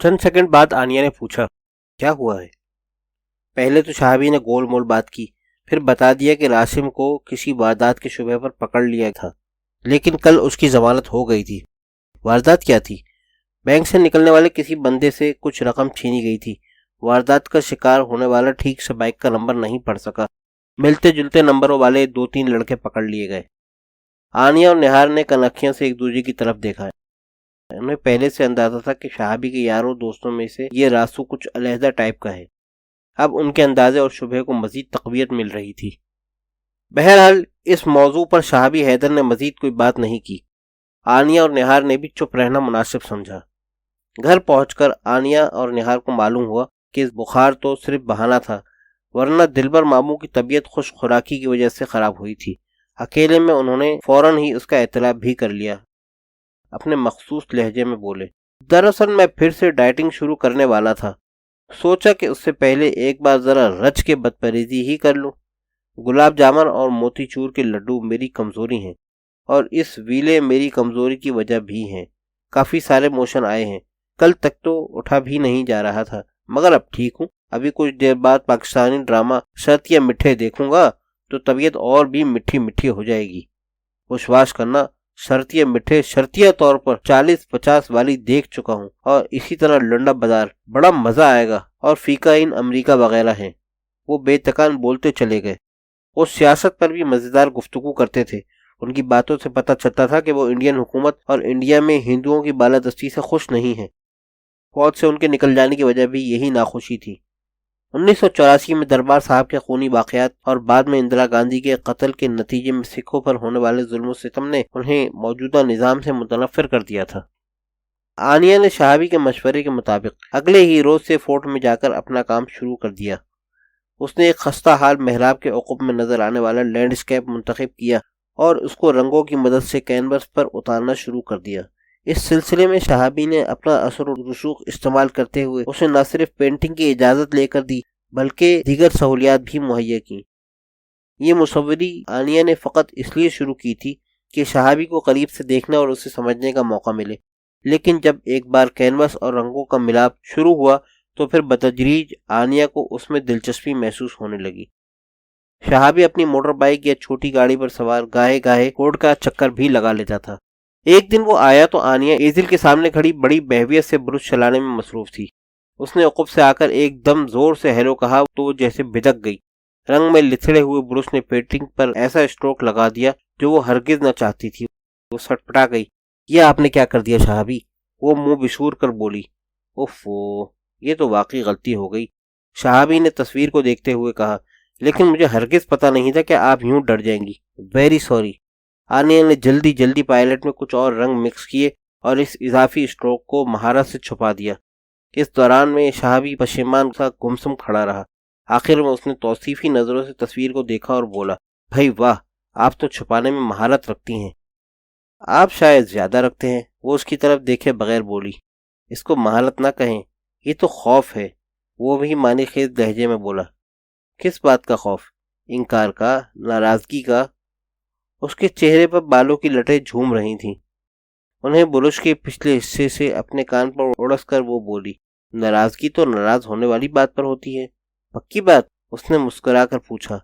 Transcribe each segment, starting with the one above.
چند سیکنڈ بعد آنیا نے پوچھا، کیا ہوا ہے؟ پہلے تو شہابی نے گول مول بات کی، پھر بتا دیا کہ راسم کو کسی واردات کے شبہ پر پکڑ لیا تھا، لیکن کل اس کی ضمانت ہو گئی تھی۔ واردات کیا تھی؟ بینک سے نکلنے والے کسی بندے سے کچھ رقم چھینی گئی تھی۔ واردات کا شکار ہونے والا ٹھیک سے بائک کا نمبر نہیں پڑھ سکا، ملتے جلتے نمبروں والے 2-3 لڑکے پکڑ لیے گئے۔ آنیا اور نہار نے کنکھیوں سے ایک دوسرے کی طرف دیکھا۔ انہیں پہلے سے اندازہ تھا کہ شہابی کے یاروں دوستوں میں سے یہ راسو کچھ علیحدہ ٹائپ کا ہے۔ اب ان کے اندازے اور شبہ کو مزید تقویت مل رہی تھی۔ بہرحال اس موضوع پر شہابی حیدر نے مزید کوئی بات نہیں کی۔ آنیا اور نہار نے بھی چپ رہنا مناسب سمجھا۔ گھر پہنچ کر آنیا اور نہار کو معلوم ہوا کہ بخار تو صرف بہانہ تھا، ورنہ دلبر ماموں کی طبیعت خوش خوراکی کی وجہ سے خراب ہوئی تھی۔ اکیلے میں انہوں نے فوراً ہی اس کا اطلاع بھی کر لیا۔ اپنے مخصوص لہجے میں بولے، دراصل میں پھر سے ڈائٹنگ شروع کرنے والا تھا، سوچا کہ اس سے پہلے ایک بار ذرا رچ کے بدپریزی ہی کر لوں۔ گلاب جامن اور موتی چور کے لڈو میری کمزوری ہیں، اور اس ویلے میری کمزوری کی وجہ بھی ہیں۔ کافی سارے موشن آئے ہیں، کل تک تو اٹھا بھی نہیں جا رہا تھا، مگر اب ٹھیک ہوں۔ ابھی کچھ دیر بعد پاکستانی ڈرامہ شرط یا مٹھے دیکھوں گا تو طبیعت اور بھی مٹھی مٹھی ہو جائے گی۔ وشواس کرنا، شرطیہ مٹھے شرطیہ طور پر 40-50 والی دیکھ چکا ہوں، اور اسی طرح لنڈا بازار، بڑا مزہ آئے گا، اور فیکائن امریکہ وغیرہ ہیں۔ وہ بے تکان بولتے چلے گئے۔ وہ سیاست پر بھی مزیدار گفتگو کرتے تھے۔ ان کی باتوں سے پتہ چلتا تھا کہ وہ انڈین حکومت اور انڈیا میں ہندوؤں کی بالادستی سے خوش نہیں ہیں۔ فوج سے ان کے نکل جانے کی وجہ بھی یہی ناخوشی تھی۔ 1984 میں دربار صاحب کے خونی واقعات اور بعد میں اندرا گاندھی کے قتل کے نتیجے میں سکھوں پر ہونے والے ظلم و ستم نے انہیں موجودہ نظام سے متنفر کر دیا تھا۔ آنیا نے شہابی کے مشورے کے مطابق اگلے ہی روز سے فورٹ میں جا کر اپنا کام شروع کر دیا۔ اس نے ایک خستہ حال محراب کے عقب میں نظر آنے والا لینڈسکیپ منتخب کیا اور اس کو رنگوں کی مدد سے کینوس پر اتارنا شروع کر دیا۔ اس سلسلے میں شہابی نے اپنا اثر و رسوخ استعمال کرتے ہوئے اسے نہ صرف پینٹنگ کی اجازت لے کر دی بلکہ دیگر سہولیات بھی مہیا کی۔ یہ مصوری آنیا نے فقط اس لیے شروع کی تھی کہ شہابی کو قریب سے دیکھنے اور اسے سمجھنے کا موقع ملے، لیکن جب ایک بار کینوس اور رنگوں کا ملاپ شروع ہوا تو پھر بتدریج آنیا کو اس میں دلچسپی محسوس ہونے لگی۔ شہابی اپنی موٹر بائک یا چھوٹی گاڑی پر سوار گاہے گاہے کورٹ کا چکر بھی لگا لیتا تھا۔ ایک دن وہ آیا تو آنیا ایزل کے سامنے کھڑی بڑی بہویت سے برش چلانے میں مصروف تھی۔ اس نے عقب سے آ کر ایک دم زور سے ہیلو کہا تو وہ جیسے بھدک گئی۔ رنگ میں لتھڑے ہوئے برش نے پینٹنگ پر ایسا اسٹروک لگا دیا جو وہ ہرگز نہ چاہتی تھی۔ وہ سٹپٹا گئی۔ یہ آپ نے کیا کر دیا شہابی؟ وہ منہ بشور کر بولی۔ اوفو، یہ تو واقعی غلطی ہو گئی، شہابی نے تصویر کو دیکھتے ہوئے کہا، لیکن مجھے ہرگز پتہ نہیں تھا کہ آپ یوں ڈر جائیں گی۔ Very sorry. آنیا نے جلدی پائلٹ میں کچھ اور رنگ مکس کیے اور اس اضافی اسٹروک کو مہارت سے چھپا دیا۔ اس دوران میں شہابی پشیمان سا گمسم کھڑا رہا۔ آخر میں اس نے توصیفی نظروں سے تصویر کو دیکھا اور بولا، بھائی واہ، آپ تو چھپانے میں مہارت رکھتی ہیں۔ آپ شاید زیادہ رکھتے ہیں۔ وہ اس کی طرف دیکھے بغیر بولی، اس کو مہارت نہ کہیں، یہ تو خوف ہے۔ وہ بھی معنی خیز لہجے میں بولا، کس بات کا خوف؟ انکار کا، ناراضگی کا؟ اس کے چہرے پر بالوں کی لٹیں جھوم رہی تھیں۔ انہیں برش کے پچھلے حصے سے اپنے کان پر اڑس کر وہ بولی، ناراضگی تو ناراض ہونے والی بات پر ہوتی ہے۔ پکی بات؟ اس نے مسکرا کر پوچھا۔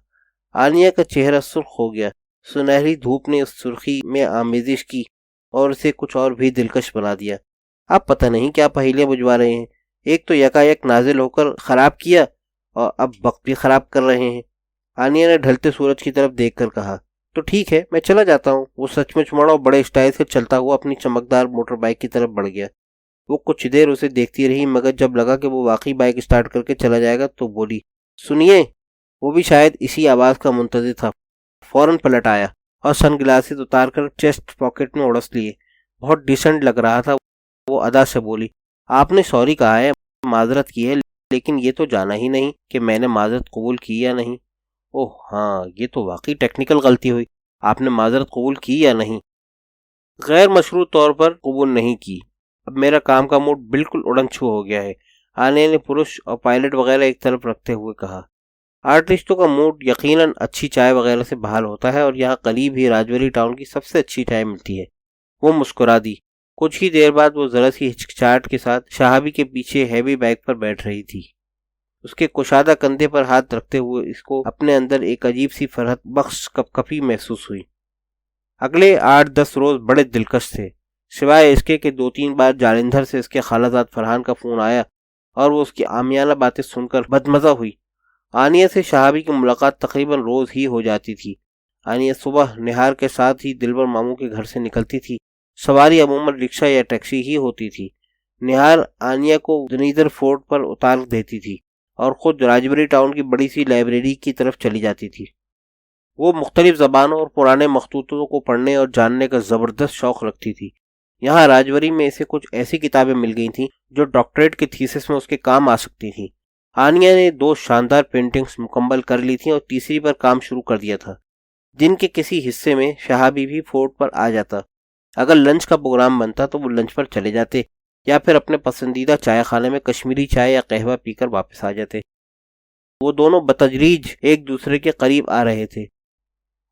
آنیا کا چہرہ سرخ ہو گیا۔ سنہری دھوپ نے اس سرخی میں آمیزش کی اور اسے کچھ اور بھی دلکش بنا دیا۔ آپ پتہ نہیں کیا پہیلیاں بجوا رہے ہیں، ایک تو یکایک نازل ہو کر خراب کیا اور اب وقت بھی خراب کر رہے ہیں۔ آنیا نے ڈھلتے سورج کی طرف دیکھ کر کہا، تو ٹھیک ہے، میں چلا جاتا ہوں۔ وہ سچ مچ مڑا اور بڑے اسٹائل سے چلتا ہوا اپنی چمکدار موٹر بائک کی طرف بڑھ گیا۔ وہ کچھ دیر اسے دیکھتی رہی، مگر جب لگا کہ وہ واقعی بائک اسٹارٹ کر کے چلا جائے گا تو بولی، سنیے۔ وہ بھی شاید اسی آواز کا منتظر تھا، فوراً پلٹ آیا اور سن گلاسز اتار کر چیسٹ پاکٹ میں اڑس لیے۔ بہت ڈیسنٹ لگ رہا تھا۔ وہ ادا سے بولی، آپ نے سوری کہا ہے، معذرت کی ہے، لیکن یہ تو جانا ہی نہیں کہ میں نے معذرت قبول کی یا نہیں۔ اوہ ہاں، یہ تو واقعی ٹیکنیکل غلطی ہوئی۔ آپ نے معذرت قبول کی یا نہیں؟ غیر مشروط طور پر قبول نہیں کی۔ اب میرا کام کا موڈ بالکل اڑن چھو ہو گیا ہے، آنیا نے پرش اور پائلٹ وغیرہ ایک طرف رکھتے ہوئے کہا۔ آرٹسٹوں کا موڈ یقیناً اچھی چائے وغیرہ سے بحال ہوتا ہے، اور یہاں قریب ہی راجوری ٹاؤن کی سب سے اچھی چائے ملتی ہے۔ وہ مسکرا دی۔ کچھ ہی دیر بعد وہ ذرا سی ہچکچاہٹ کے ساتھ شہابی کے پیچھے ہیوی بیگ پر بیٹھ رہی تھی۔ اس کے کشادہ کندھے پر ہاتھ رکھتے ہوئے اس کو اپنے اندر ایک عجیب سی فرحت بخش کپکپی محسوس ہوئی۔ اگلے 8-10 روز بڑے دلکش تھے، سوائے اس کے کہ 2-3 بار جالندھر سے اس کے خالہ زاد فرحان کا فون آیا اور وہ اس کی عامیانہ باتیں سن کر بدمزہ ہوئی۔ آنیہ سے شہابی کی ملاقات تقریباً روز ہی ہو جاتی تھی۔ آنیہ صبح نہار کے ساتھ ہی دلبر ماموں کے گھر سے نکلتی تھی۔ سواری عموماً رکشہ یا ٹیکسی ہی ہوتی تھی۔ نہار آنیہ کو دنیدر فورٹ پر اتار دیتی تھی اور خود راجبری ٹاؤن کی بڑی سی لائبریری کی طرف چلی جاتی تھی۔ وہ مختلف زبانوں اور پرانے مخطوطوں کو پڑھنے اور جاننے کا زبردست شوق رکھتی تھی۔ یہاں راجبری میں اسے کچھ ایسی کتابیں مل گئی تھیں جو ڈاکٹریٹ کے تھیسس میں اس کے کام آ سکتی تھیں۔ آنیہ نے 2 شاندار پینٹنگز مکمل کر لی تھیں اور تیسری پر کام شروع کر دیا تھا۔ دن کے کسی حصے میں شہابی بھی فورٹ پر آ جاتا۔ اگر لنچ کا پروگرام بنتا تو وہ لنچ پر چلے جاتے یا پھر اپنے پسندیدہ چائے خانے میں کشمیری چائے یا قہوہ پی کر واپس آ جاتے۔ وہ دونوں بتدریج ایک دوسرے کے قریب آ رہے تھے۔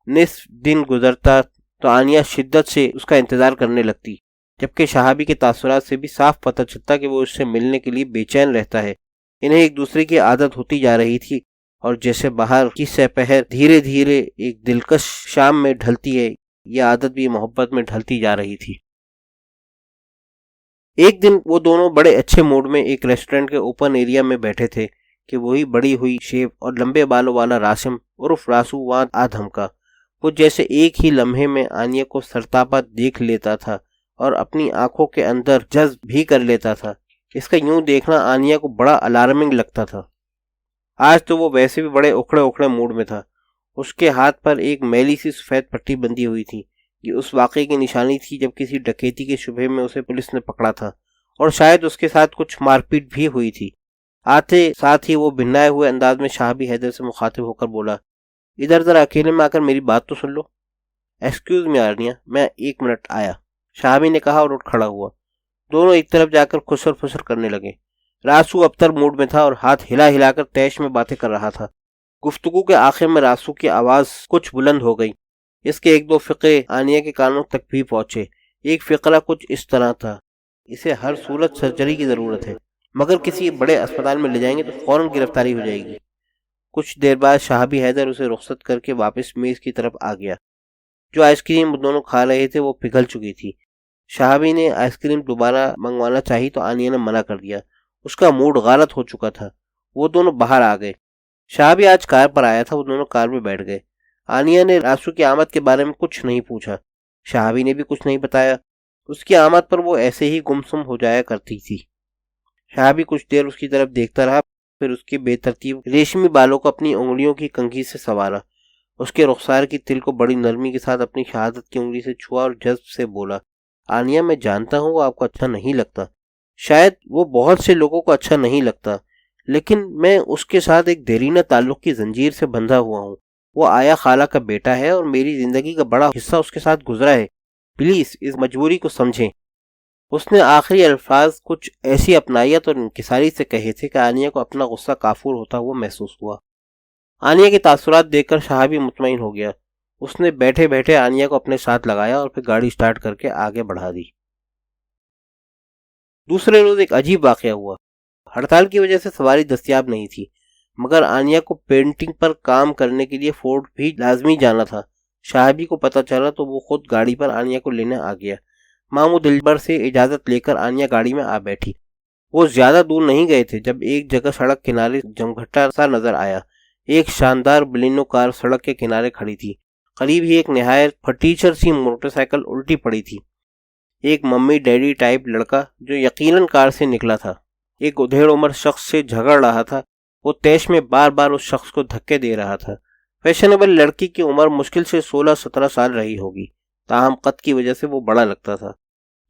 نصف دن گزرتا تو آنیہ شدت سے اس کا انتظار کرنے لگتی، جبکہ شہابی کے تاثرات سے بھی صاف پتہ چلتا کہ وہ اس سے ملنے کے لیے بے چین رہتا ہے۔ انہیں ایک دوسرے کی عادت ہوتی جا رہی تھی، اور جیسے باہر کی سپہر دھیرے دھیرے ایک دلکش شام میں ڈھلتی ہے، یہ عادت بھی محبت میں ڈھلتی جا رہی تھی۔ ایک دن وہ دونوں بڑے اچھے موڈ میں ایک ریسٹورنٹ کے اوپن ایریا میں بیٹھے تھے کہ وہی بڑی ہوئی شیپ اور لمبے بالوں والا راسم عرف راسو وہاں آ دھمکا۔ وہ جیسے ایک ہی لمحے میں آنیہ کو سرتاپا دیکھ لیتا تھا اور اپنی آنکھوں کے اندر جذب بھی کر لیتا تھا۔ اس کا یوں دیکھنا آنیہ کو بڑا الارمنگ لگتا تھا۔ آج تو وہ ویسے بھی بڑے اکھڑے اکھڑے موڈ میں تھا۔ اس کے ہاتھ پر ایک میلی سی سفید پٹی بندھی ہوئی تھی۔ یہ اس واقعے کی نشانی تھی جب کسی ڈکیتی کے شبہے میں اسے پولیس نے پکڑا تھا، اور شاید اس کے ساتھ کچھ مار پیٹ بھی ہوئی تھی۔ آتے ساتھ ہی وہ بھنائے ہوئے انداز میں شہابی حیدر سے مخاطب ہو کر بولا، ادھر ذرا اکیلے میں آ کر میری بات تو سن لو۔ ایکسکیوز می آرنیا، میں 1 منٹ آیا، شہابی نے کہا اور اٹھ کھڑا ہوا۔ دونوں ایک طرف جا کر خسر فسر کرنے لگے۔ راسو ابتر موڈ میں تھا اور ہاتھ ہلا ہلا کر تیش میں باتیں کر رہا تھا۔ گفتگو کے آخر میں راسو کی آواز کچھ بلند ہو گئی۔ اس کے 1-2 فقرے آنیہ کے کانوں تک بھی پہنچے۔ ایک فقرہ کچھ اس طرح تھا، اسے ہر صورت سرجری کی ضرورت ہے، مگر کسی بڑے اسپتال میں لے جائیں گے تو فوراً گرفتاری ہو جائے گی۔ کچھ دیر بعد شہابی حیدر اسے رخصت کر کے واپس میز کی طرف آ گیا۔ جو آئس کریم دونوں کھا رہے تھے وہ پگھل چکی تھی۔ شہابی نے آئس کریم دوبارہ منگوانا چاہی تو آنیہ نے منع کر دیا۔ اس کا موڈ غلط ہو چکا تھا۔ وہ دونوں باہر آ گئے۔ شہابی آج کار پر آیا تھا، وہ دونوں کار میں بیٹھ گئے۔ آنیہ نے راسو کی آمد کے بارے میں کچھ نہیں پوچھا، شہابی نے بھی کچھ نہیں بتایا۔ اس کی آمد پر وہ ایسے ہی گمسم ہو جایا کرتی تھی۔ شہابی کچھ دیر اس کی طرف دیکھتا رہا، پھر اس کے بے ترتیب ریشمی بالوں کو اپنی انگلیوں کی کنگھی سے سنوارا۔ اس کے رخسار کی تل کو بڑی نرمی کے ساتھ اپنی شہادت کی انگلی سے چھوا اور جذب سے بولا، آنیہ میں جانتا ہوں وہ آپ کو اچھا نہیں لگتا، شاید وہ بہت سے لوگوں کو اچھا نہیں لگتا، لیکن میں اس کے ساتھ ایک دیرینہ تعلق کی زنجیر سے بندھا ہوا ہوں۔ وہ آیا خالہ کا بیٹا ہے اور میری زندگی کا بڑا حصہ اس کے ساتھ گزرا ہے، پلیز اس مجبوری کو سمجھیں۔ اس نے آخری الفاظ کچھ ایسی اپنائیت اور انکساری سے کہے تھے کہ آنیہ کو اپنا غصہ کافور ہوتا ہوا محسوس ہوا۔ آنیہ کے تاثرات دیکھ کر شہابی مطمئن ہو گیا۔ اس نے بیٹھے بیٹھے آنیہ کو اپنے ساتھ لگایا اور پھر گاڑی سٹارٹ کر کے آگے بڑھا دی۔ دوسرے روز ایک عجیب واقعہ ہوا۔ ہڑتال کی وجہ سے سواری دستیاب نہیں تھی، مگر آنیہ کو پینٹنگ پر کام کرنے کے لیے فورٹ بھی لازمی جانا تھا۔ شہابی کو پتہ چلا تو وہ خود گاڑی پر آنیہ کو لینے آ گیا۔ ماموں دلبر سے اجازت لے کر آنیہ گاڑی میں آ بیٹھی۔ وہ زیادہ دور نہیں گئے تھے جب ایک جگہ سڑک کنارے جمگھٹا سا نظر آیا۔ ایک شاندار بلینو کار سڑک کے کنارے کھڑی تھی۔ قریب ہی ایک نہایت پھٹیچر سی موٹر سائیکل الٹی پڑی تھی۔ ایک ممی ڈیڈی ٹائپ لڑکا جو یقیناً کار سے نکلا تھا، ایک ادھیڑ عمر شخص سے جھگڑ رہا تھا۔ وہ تیش میں بار بار اس شخص کو دھکے دے رہا تھا۔ فیشنیبل لڑکی کی عمر مشکل سے 16-17 سال رہی ہوگی، تاہم قد کی وجہ سے وہ بڑا لگتا تھا۔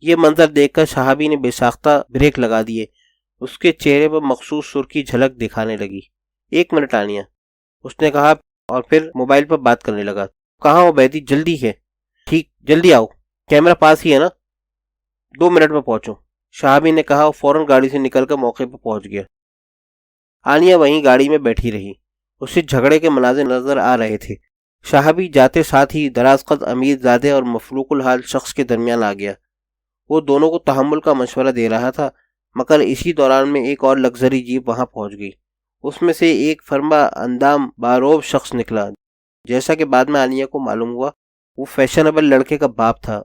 یہ منظر دیکھ کر شہابی نے بے ساختہ بریک لگا دیے۔ اس کے چہرے پر مخصوص سرخی جھلک دکھانے لگی۔ 1 منٹ آنیہ، اس نے کہا اور پھر موبائل پر بات کرنے لگا۔ کہاں ہو بیدی؟ جلدی ہے؟ ٹھیک، جلدی آؤ، کیمرہ پاس ہی ہے نا؟ 2 منٹ میں پہنچو، شہابی نے کہا اور فوراً گاڑی سے نکل کر موقع پر پہنچ گیا۔ آنیہ وہیں گاڑی میں بیٹھی رہی۔ اسے جھگڑے کے مناظر نظر آ رہے تھے۔ شہابی جاتے ساتھ ہی دراز قد امیر زادے اور مفروق الحال شخص کے درمیان آ گیا۔ وہ دونوں کو تحمل کا مشورہ دے رہا تھا، مگر اسی دوران میں ایک اور لگژری جیپ وہاں پہنچ گئی۔ اس میں سے ایک فرما اندام باروب شخص نکلا۔ جیسا کہ بعد میں عالیہ کو معلوم ہوا، وہ فیشنیبل لڑکے کا باپ تھا۔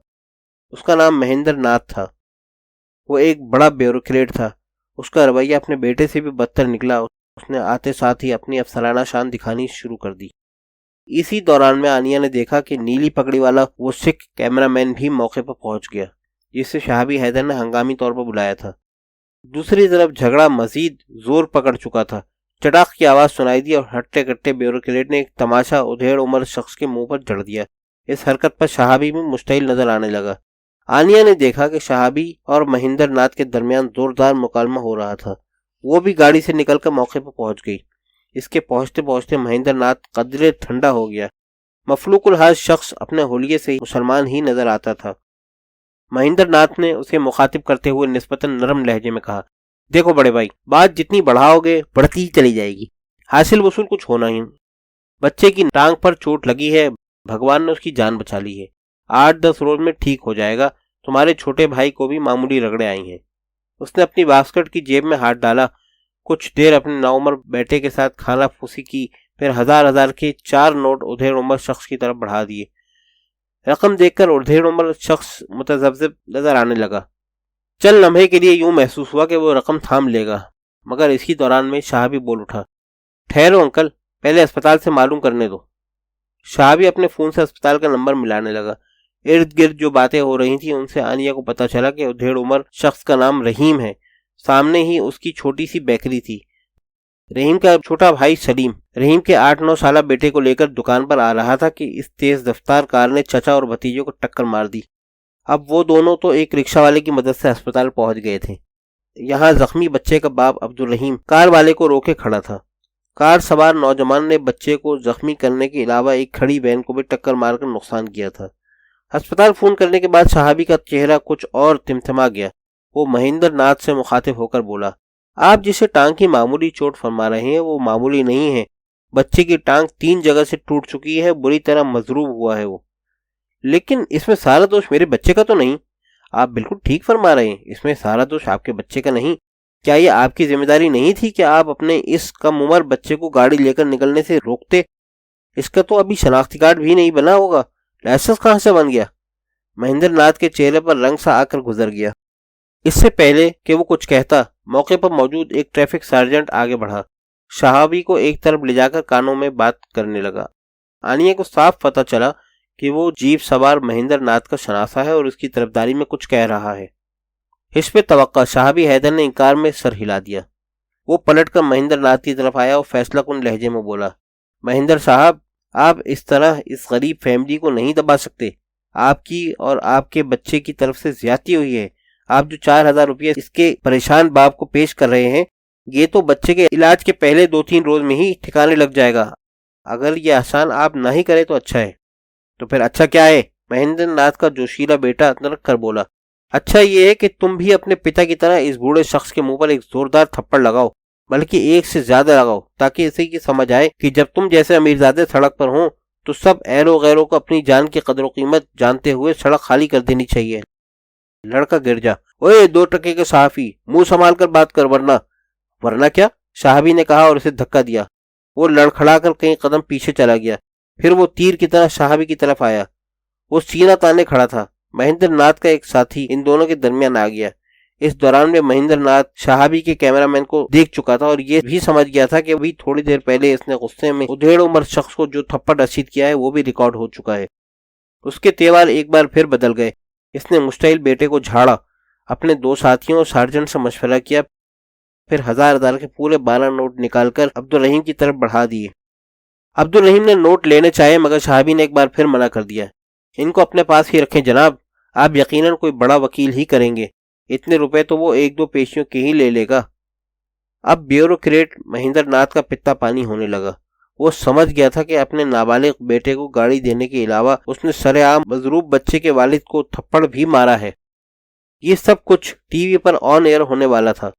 اس کا نام مہندر ناتھ تھا۔ وہ ایک بڑا بیوروکریٹ تھا۔ اس کا رویہ اپنے بیٹے سے بھی بدتر نکلا۔ اس نے آتے ساتھ ہی اپنی افسرانہ شان دکھانی شروع کر دی۔ اسی دوران میں عالیہ نے دیکھا کہ نیلی پگڑی والا وہ سکھ کیمرہ مین بھی موقع پر پہنچ گیا، جسے شہابی حیدر نے ہنگامی طور پر بلایا تھا۔ دوسری طرف جھگڑا مزید زور پکڑ چکا تھا۔ چڑاخ کی آواز سنائی دی اور ہٹتے کٹے بیوروکریٹ نے ایک تماشا ادھیڑ عمر شخص کے منہ پر جڑ دیا۔ اس حرکت پر شہابی بھی مشتعل نظر آنے لگا۔ عالیہ نے دیکھا کہ شہابی اور مہندر ناتھ کے درمیان زوردار مکالمہ ہو رہا تھا۔ وہ بھی گاڑی سے نکل کر موقع پر پہنچ گئی۔ اس کے پہنچتے پہنچتے مہندر ناتھ قدرے ٹھنڈا ہو گیا۔ مفلوق الحال شخص اپنے حلیے سے مسلمان ہی نظر آتا تھا۔ مہندر ناتھ نے اسے مخاطب کرتے ہوئے نسبتاً نرم لہجے میں کہا، دیکھو بڑے بھائی، بات جتنی بڑھاؤ گے بڑھتی ہی چلی جائے گی، حاصل وصول کچھ ہونا ہی۔ بچے کی ٹانگ پر چوٹ لگی ہے، بھگوان نے اس کی جان بچا لی ہے، 8-10 روز میں ٹھیک ہو جائے گا۔ تمہارے چھوٹے بھائی کو بھی معمولی رگڑے آئی ہیں۔ اس نے اپنی باسکٹ کی جیب میں ہاتھ ڈالا، کچھ دیر اپنے نوعمر بیٹے کے ساتھ کھانا پھوسی کی، پھر ہزار کے 4 نوٹ ادھیڑ عمر شخص کی طرف بڑھا دیے۔ رقم دیکھ کر ادھیڑ عمر شخص متذبذب نظر آنے لگا۔ چل لمحے کے لیے یوں محسوس ہوا کہ وہ رقم تھام لے گا، مگر اسی دوران میں شہابی بول اٹھا، ٹھہرو انکل، پہلے اسپتال سے معلوم کرنے دو۔ شہابی اپنے فون سے اسپتال کا نمبر ملانے لگا۔ ارد گرد جو باتیں ہو رہی تھیں ان سے عالیہ کو پتا چلا کہ ادھیڑ عمر شخص کا نام رحیم ہے۔ سامنے ہی اس کی چھوٹی سی بیکری تھی۔ رحیم کا چھوٹا بھائی سلیم رحیم کے 8-9 سالہ بیٹے کو لے کر دکان پر آ رہا تھا کہ اس تیز رفتار کار نے چچا اور بھتیجے کو ٹکر مار دی۔ اب وہ دونوں تو ایک رکشہ والے کی مدد سے اسپتال پہنچ گئے تھے۔ یہاں زخمی بچے کا باپ عبدالرحیم کار والے کو روکے کھڑا تھا۔ کار سوار نوجوان نے بچے کو زخمی کرنے کے علاوہ ایک کھڑی وین کو بھی ٹکر مار کر نقصان کیا تھا۔ ہسپتال فون کرنے کے بعد صحابی کا چہرہ کچھ اور تمتما گیا۔ وہ مہندر ناتھ سے مخاطب ہو کر بولا، آپ جسے ٹانگ کی معمولی چوٹ فرما رہے ہیں وہ معمولی نہیں ہے۔ بچے کی ٹانگ 3 جگہ سے ٹوٹ چکی ہے، بری طرح مضروب ہوا ہے وہ۔ لیکن اس میں سارا دوش میرے بچے کا تو نہیں؟ آپ بالکل ٹھیک فرما رہے ہیں، اس میں سارا دوش آپ کے بچے کا نہیں۔ کیا یہ آپ کی ذمہ داری نہیں تھی کہ آپ اپنے اس کم عمر بچے کو گاڑی لے کر نکلنے سے روکتے؟ اس کا تو ابھی شناختی کارڈ بھی نہیں بنا ہوگا، لائسنس کہاں سے بن گیا؟ مہندر ناتھ کے چہرے پر رنگ سا آ کر گزر گیا۔ اس سے پہلے کہ وہ کچھ کہتا، موقع پر موجود ایک ٹریفک سارجنٹ آگے بڑھا، شہابی کو ایک طرف لے جا کر کانوں میں بات کرنے لگا۔ عالیہ کو صاف پتہ چلا کہ وہ جیپ سوار مہندر ناتھ کا شناسا ہے اور اس کی طرفداری میں کچھ کہہ رہا ہے۔ حسب توقع شہابی حیدر نے انکار میں سر ہلا دیا۔ وہ پلٹ کر مہندر ناتھ کی طرف آیا اور فیصلہ کن لہجے میں بولا، مہندر صاحب، آپ اس طرح اس غریب فیملی کو نہیں دبا سکتے۔ آپ کی اور آپ کے بچے کی طرف سے زیادتی ہوئی ہے۔ آپ جو 4000 روپیہ اس کے پریشان باپ کو پیش کر رہے ہیں، یہ تو بچے کے علاج کے پہلے 2-3 روز میں ہی ٹھکانے لگ جائے گا۔ اگر یہ آسان آپ نہ ہی کرے تو اچھا ہے۔ تو پھر اچھا کیا ہے؟ مہندر ناتھ کا جوشیلا بیٹا نرک کر بولا، اچھا یہ ہے کہ تم بھی اپنے پتا کی طرح اس بوڑھے شخص کے منہ پر ایک زوردار تھپڑ لگاؤ، بلکہ ایک سے زیادہ لگاؤ، تاکہ اسے یہ سمجھ آئے کہ جب تم جیسے امیرزادے سڑک پر ہوں تو سب ایرو غیروں کو اپنی جان کی قدر و قیمت جانتے ہوئے سڑک خالی کر دینی چاہیے۔ لڑکا گر جا، اوے 2 ٹکے کے صحافی، منہ سنبھال کر بات کر، ورنہ کیا؟ شہابی نے کہا اور اسے دھکا دیا۔ وہ لڑکھڑا کر کئی قدم پیچھے چلا گیا، پھر وہ تیر کی طرح شہابی کی طرف آیا۔ وہ سینہ تانے کھڑا تھا۔ مہندر ناتھ کا ایک ساتھی ان دونوں کے درمیان آ گیا۔ اس دوران میں مہندر ناتھ شہابی کے کیمرہ مین کو دیکھ چکا تھا اور یہ بھی سمجھ گیا تھا کہ ابھی تھوڑی دیر پہلے اس نے غصے میں ادھیڑ عمر شخص کو جو تھپڑ رسید کیا ہے وہ بھی ریکارڈ ہو چکا ہے۔ اس کے تیور ایک بار پھر بدل گئے۔ اس نے مشتعل بیٹے کو جھاڑا، اپنے 2 ساتھیوں اور سارجنٹ سے مشورہ کیا، پھر 1000 کے پورے 12 نوٹ نکال کر عبدالرحیم کی طرف بڑھا دیے۔ عبدالرحیم نے نوٹ لینے چاہے مگر شہابی نے ایک بار پھر منع کر دیا۔ ان کو اپنے پاس ہی رکھیں جناب، آپ یقیناً کوئی بڑا وکیل ہی کریں گے، اتنے روپے تو وہ 1-2 پیشیوں کے ہی لے لے گا۔ اب بیوروکریٹ مہندر ناتھ کا پتا پانی ہونے لگا۔ وہ سمجھ گیا تھا کہ اپنے نابالغ بیٹے کو گاڑی دینے کے علاوہ اس نے سر عام مضروب بچے کے والد کو تھپڑ بھی مارا ہے۔ یہ سب کچھ ٹی وی پر آن ایئر ہونے والا تھا۔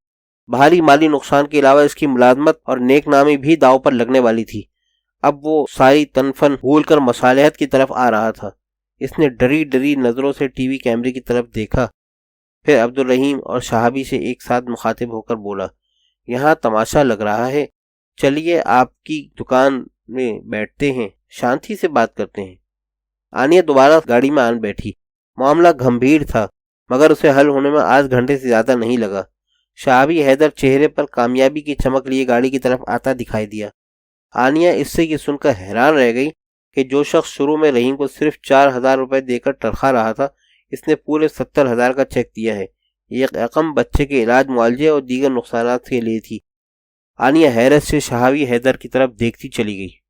بھاری مالی نقصان کے علاوہ اس کی ملازمت اور نیک نامی بھی داؤ پر لگنے والی تھی۔ اب وہ ساری تنفن بھول کر مصالحت کی طرف آ رہا تھا۔ اس نے ڈری ڈری نظروں سے ٹی وی کیمرے کی طرف دیکھا۔ پھر عبدالرحیم اور شہابی سے ایک ساتھ مخاطب ہو کر بولا، یہاں تماشا لگ رہا ہے، چلیے آپ کی دکان میں بیٹھتے ہیں، شانتی سے بات کرتے ہیں۔ آنیہ دوبارہ گاڑی میں آن بیٹھی۔ معاملہ گھمبھیر تھا، مگر اسے حل ہونے میں آدھ گھنٹے سے زیادہ نہیں لگا۔ شہابی حیدر چہرے پر کامیابی کی چمک لیے گاڑی کی طرف آتا دکھائی دیا۔ آنیہ اس سے یہ سن کر حیران رہ گئی کہ جو شخص شروع میں رحیم کو صرف 4,000 روپے دے کر ٹرخا رہا تھا، اس نے پورے 70,000 کا چیک دیا ہے۔ یہ رقم بچے کے علاج، معالجے اور دیگر نقصانات کے لیے تھی۔ آنیہ حیرت سے شہابی حیدر کی طرف دیکھتی چلی گئی۔